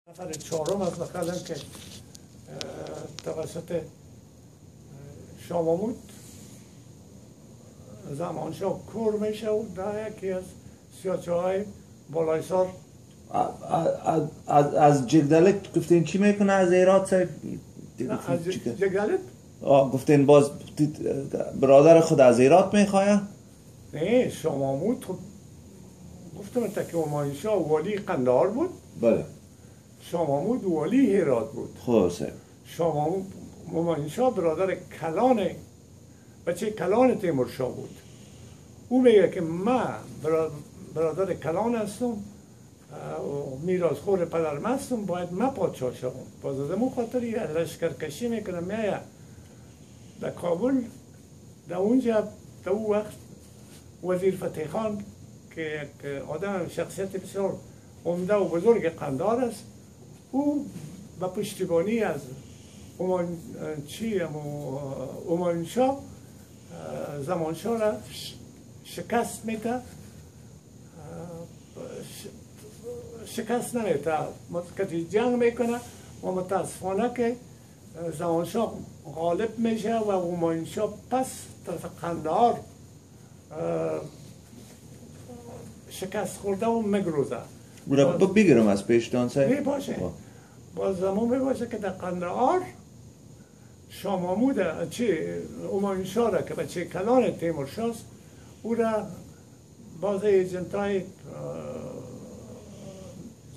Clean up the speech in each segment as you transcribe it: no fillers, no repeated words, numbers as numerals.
نفر چهارم از بخلم که توسط شامامود زمانشاه کور میشه و در یکی از سیاچه های بالایسار. از جگدلک گفتین چی میکنه از ایراد؟ از جگدلک؟ گفتین باز برادر خود از ایراد میخواه؟ نه، شامامود گفتم تا که همایونشاه والی قندهار بود. بله. شامامود والی هرات بود. خوبه. همایونشاه برادر کلان بچه کلان تیمورشاه بود. او میگه که من برادر کلان هستم، میراثخور پدرم هستم، باید من پادشاه شوم. باز از همون خاطر لشکرکشی میکنه، میایه در کابل. در اونجا در اون وقت وزیر فتح خان که آدم شخصیت بسیار عمده و بزرگ قندهار است، او به پشتیبانی از همایونشاه زمانشاه را شکست میده، شکست نمیده، متکتی جنگ میکنه و متاسفانه که زمانشاه غالب میشه و همایونشاه پس طرف قندهار شکست خورده و مگروزه. بگیرم از پیشتان سه؟ نه باشه. باز زمان میباشه که در قندهار شامامود همایونشاه را که بچه کلان تیمورشاه است، او را باز ایجنتای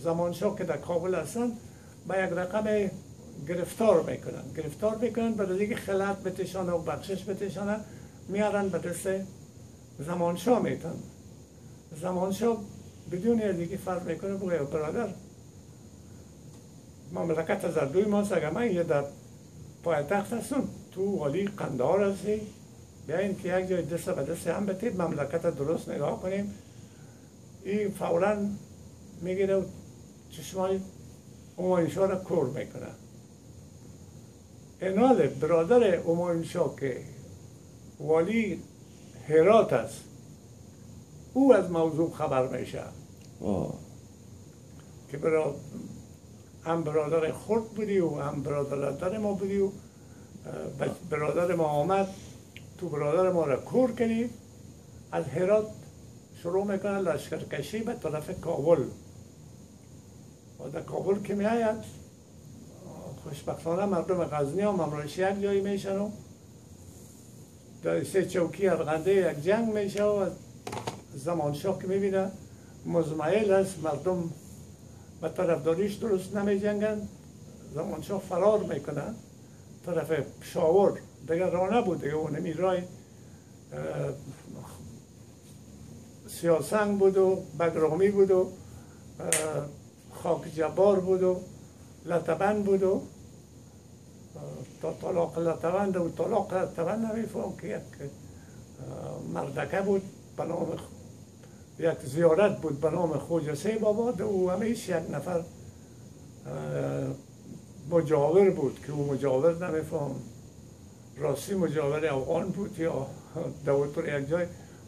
زمانشاه که در کابل هستند به یک رقم گرفتار میکنن برای دیگه خلعت بتشانه و بخشش بتشانه، میارن به دست زمانشاه میتن. زمانشاه بدون از دیگه فرق میکنه، بگه برادر مملکت از دوی ماست، اگر من یه در پایتخت هستم، تو والی قندهار هستی، بیاین که یک جای دست به دست هم بتید مملکت درست نگاه کنیم. این فوراً میگیره و چشمای همایونشاه را کور میکنه. اینال برادر همایونشاه که والی هرات است، او از موضوع خبر میشه که هم برادر خرد بودی و هم برادر ما بودی و برادر ما آمد، تو برادر ما را کور کنی. از هرات شروع میکنه لشکرکشی به طرف کابل و در کابل که میآید خوشبختانه مردم غزنی و ممرش یک جایی میشن و در سه چوکی ارغنده یک جنگ میشه و زمانشاه که میبینه مزمعل است، مردم به طرفداریش درست نمی جنگن، زمانشاه فرار میکنه طرف پشاور. دیگر راه نبود، دیگه اون نمی رای سیاسنگ بود و بگرامی بود و خاک جبار بود و لطبن بود و تا طلاق لطبن و طلاق لطبن نمیفهم که یک مردکه بود به نام یک زیارت بود به نام خوجسه بابا و همیش یک نفر مجاور بود که او مجاور نمیفهم راستی مجاور افغان بود یا دولتور یک جای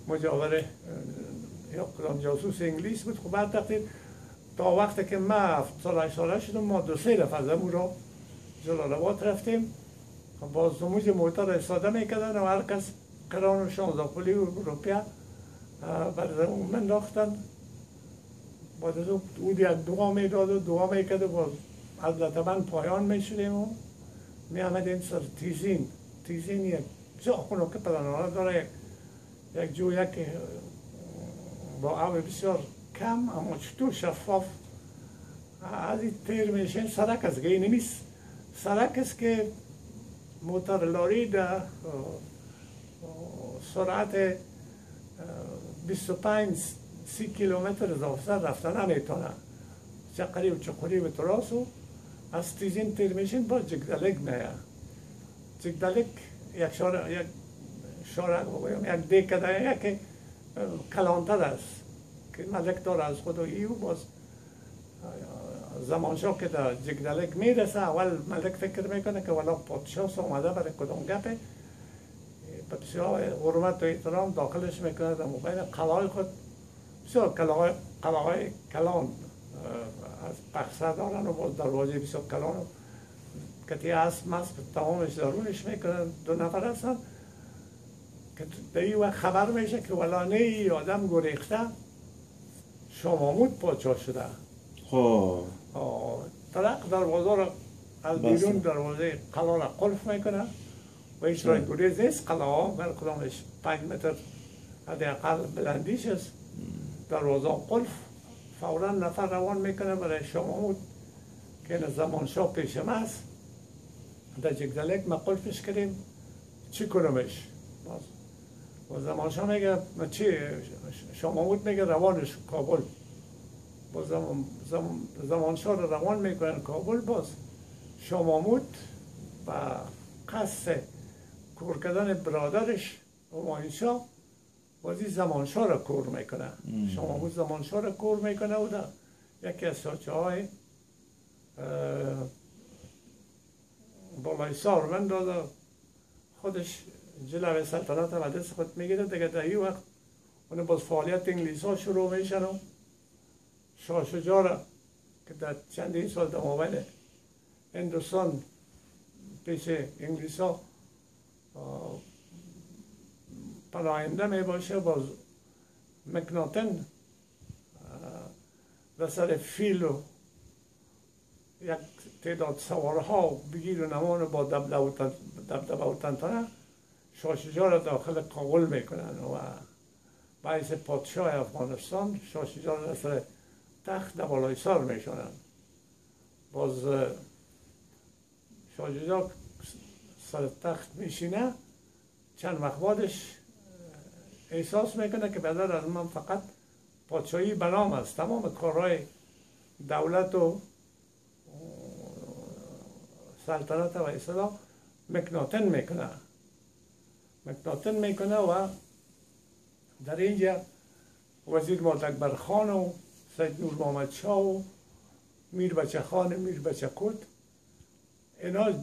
مجاور یا کدام جاسوس انگلیس بود. خب بعد تقدیر تا وقتی که من 7 ساله شدم ما 2-3 دفعه از امون را جلال آباد رفتیم، باز موج موتر استاده میکردن و هر کس قران و 16 پولی روپیه برای اون من داختن. بعد از او یک دعا میداد و دعا میکرد و باز از لطبن پایان میشدیم و میامدیم سر تیزین یک جا خونو که پدنانه داره یک جو یک با آب بسیار کم اما چطور شفاف از این تیر میشین. سرک است گه نیست، سرک است که موتر لاری در سرعت 25-30 کیلومتر اضافه رفتن نمیتونه. چقری و چقری و تراس و از تیزین تیر میشین با جگدلک میه. جگدلک یک شارع یک دیکده یک کلانتر است که ملک داره از خود و ایو. باز زمانشاه که در جگدلک میرسه اول ملک فکر میکنه که والا پادشاه آمده برای کدام گپه، بسیار حرمت و احترام داخلش میکنه در مبین قلعه خود. بسیار قلعه کلان از پخصه دارن و باز دروازه بسیار کلان و کتی اسب مست تمامش درونش میکنن. 2 نفر هستن که در این وقت خبر میشه که ولانه ای آدم گریخته شامامود پادشاه شده. خب طرق دروازه را از بیرون دروازه قلعه را قلف میکنه و هیچ راه گریز نیست. قلعه ها هر کدامش 5 متر حداقل بلندیش است. دروازه قلف. فورا نفر روان میکنه برای شامامود که این زمانشاه پیشم است. در جگدلک ما قلفش کردیم چی کنمش؟ و زمانشاه میگه چی؟ شامامود میگه روانش کابل. باز زمانشاه رو روان میکنن کابل. باز شامامود و قصد کور کردن برادرش همایونشاه بازی زمانشاه را کور میکنه. شامامود زمانشاه را کور میکنه و در یکی از ساچه های بالای سار من داده خودش جلوه سلطنت و دست خود میگیره. دیگه در این وقت اون باز فعالیت انگلیس ها شروع میشن و شاه شجاع را که در چندین سال در مابین هندوستان پیش انگلیس ها پناهنده می باشه. باز مکناتن در سر فیل و یک تعداد سوارها بگیر و نمان و با دبدبه و تنتنه شاه شجاع را داخل کابل میکنن و باعث پادشاه افغانستان شاه شجاع را در سر تخت در بالای سار میشونن. باز شاه شجاع سر تخت میشینه. چند وقت بعدش احساس میکنه که بدر از من فقط پادشاهی بنام است. تمام کارهای دولت و سلطنت و اصلاح مکناتن میکنه و در اینجا وزیر ملک اکبر خان و سید نور محمد شاه و میر بچه خان میر بچه کت اینا از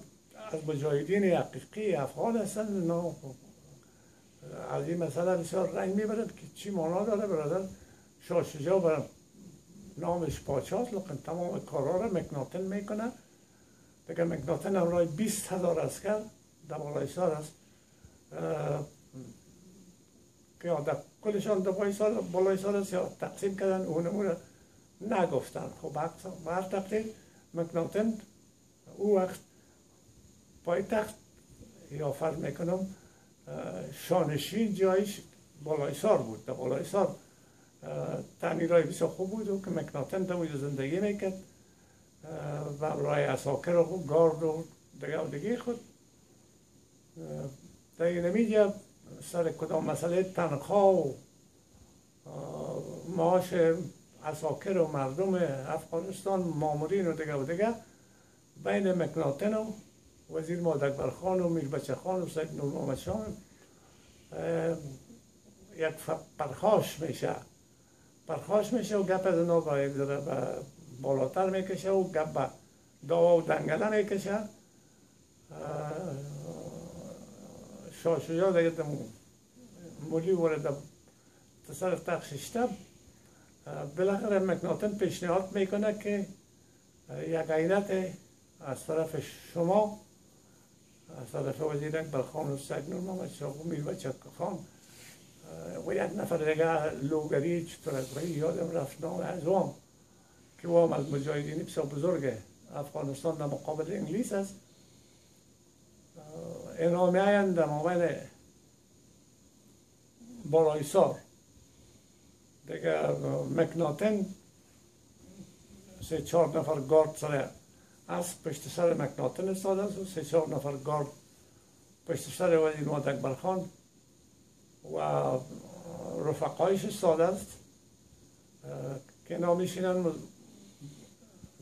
مجاهدین حقیقی افغان هستند. اینا از این مسئله بسیار رنگ میبرند که چی معنا داره. برادر شاه شجاع بر نامش پادشاه است لیکن تمام کارها را مکناتن میکنه. دیگه مکناتن همراه 20,000 عسکر در بالای سار است که در کلشان در بالای سار است یا تقسیم کردن اونمون را نگفتن. خب بر تقدیر مکناتن او وقت پایتخت یا فرض میکنم شانشین جایش بالای سار بود. در بالای سار تعمیرهای بسیار خوب بود و که مکناتن در اونجا زندگی میکرد و رای اساکر و گارد و دیگه خود در این نمیجا سر کدام مسئله تنخواه و معاش اساکر و مردم افغانستان مامورین و دیگه بین مکناتن و وزیر ملک اکبر خان و میر بچه خان و سید نور محمد شاه یک پرخاش میشه و گپ از اونا بالاتر میکشه و گپ به دعوا و دنگله میکشه. شاه شجاع دیگه مولی ورده سر تخت ششته. بالاخره مکناتن پیشنهاد میکنه که یک عینت از طرف شما از طرف وزیر اکبر خان و سید نور محمد شاه و میر بچه خان و یک نفر دیگه لوگری چطور یادم رفت نام اعظام که او هم از مجاهدین بسیار بزرگ افغانستان در مقابل انگلیس است. اینا میاین در مابین بالای سار. دیگه مکناتن 3-4 نفر گارد سر اسب پشت سر مکناتن استاده است و 3-4 نفر گارد پشت سر وزیر ملک اکبر خان و رفقایش استاده است که اینا میشینن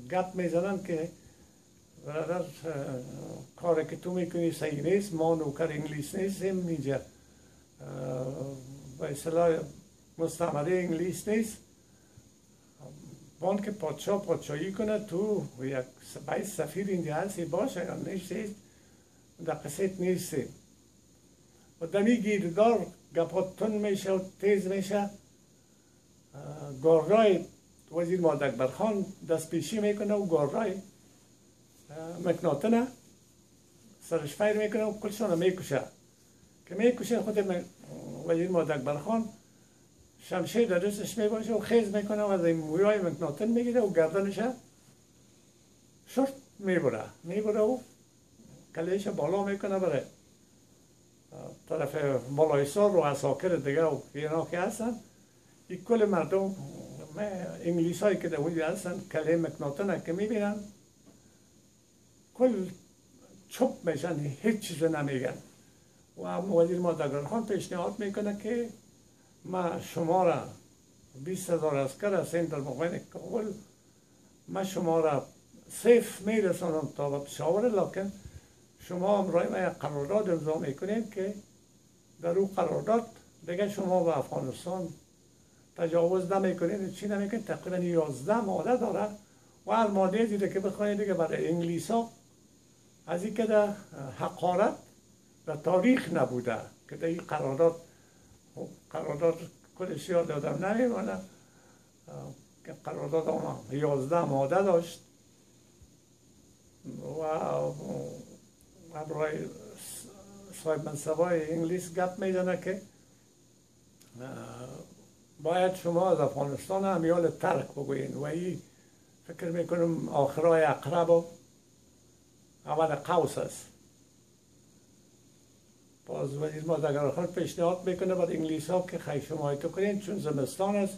گپ میزنن که برادر کاری که تو میکنی صحیح نیست. ما نوکر انگلیس نیستیم. اینجا به اصطلاح مستعمره انگلیس نیست. بان که پادشاهی کنه تو یک سفیر اینجا هستی باشه یا نیستی در قصیت نیستی. و دمی گیردار گپا تون میشه و تیز میشه. گاردای وزیر محمد اکبر خان دست پیشی میکنه و گاررای مکناتنه سرش فیر میکنه و کلشان میکشه که میکشه خود وزیر محمد اکبر خان شمشیر در دستش میباشه و خیز میکنه و از این مویای مکناتن میگیره و گردنش شرط میبره و کلیش بالا میکنه برای طرف مالایسار و اساکر دیگه و اینا که هستن این کل مردم انگلیس هایی که در اونجا هستن کله مکناتن که میبینن کل چوب میشن هیچ چیز نمیگن و وزیر محمد اکبر خان پیشنهاد میکنه که ما شما را 20,000 عسکر هستین در مقابل کابل ما شما را سیف میرسانم تا به پشاور لکن شما امرای ما یک قرارداد امضا میکنیم که در اون قرارداد دیگه شما به افغانستان تجاوز نمیکنید چی نمیکنید تقریبا 11 ماده داره و هر ماده دیده که بخواید دیگه برای انگلیس ها از این که در حقارت در تاریخ نبوده که در این قرارداد کلش یاد دادم نمیمانه که قرارداد آنها 11 ماده داشت و برای صاحب منصبای انگلیس گپ میزنه که باید شما از افغانستان امیال ترک بگوین و این فکر میکنم آخرای اقرب و اول قوس است. باز وزیر محمد اکبر خان پیشنهاد میکنه بعد انگلیس ها که خیلی شما تو کنین چون زمستان است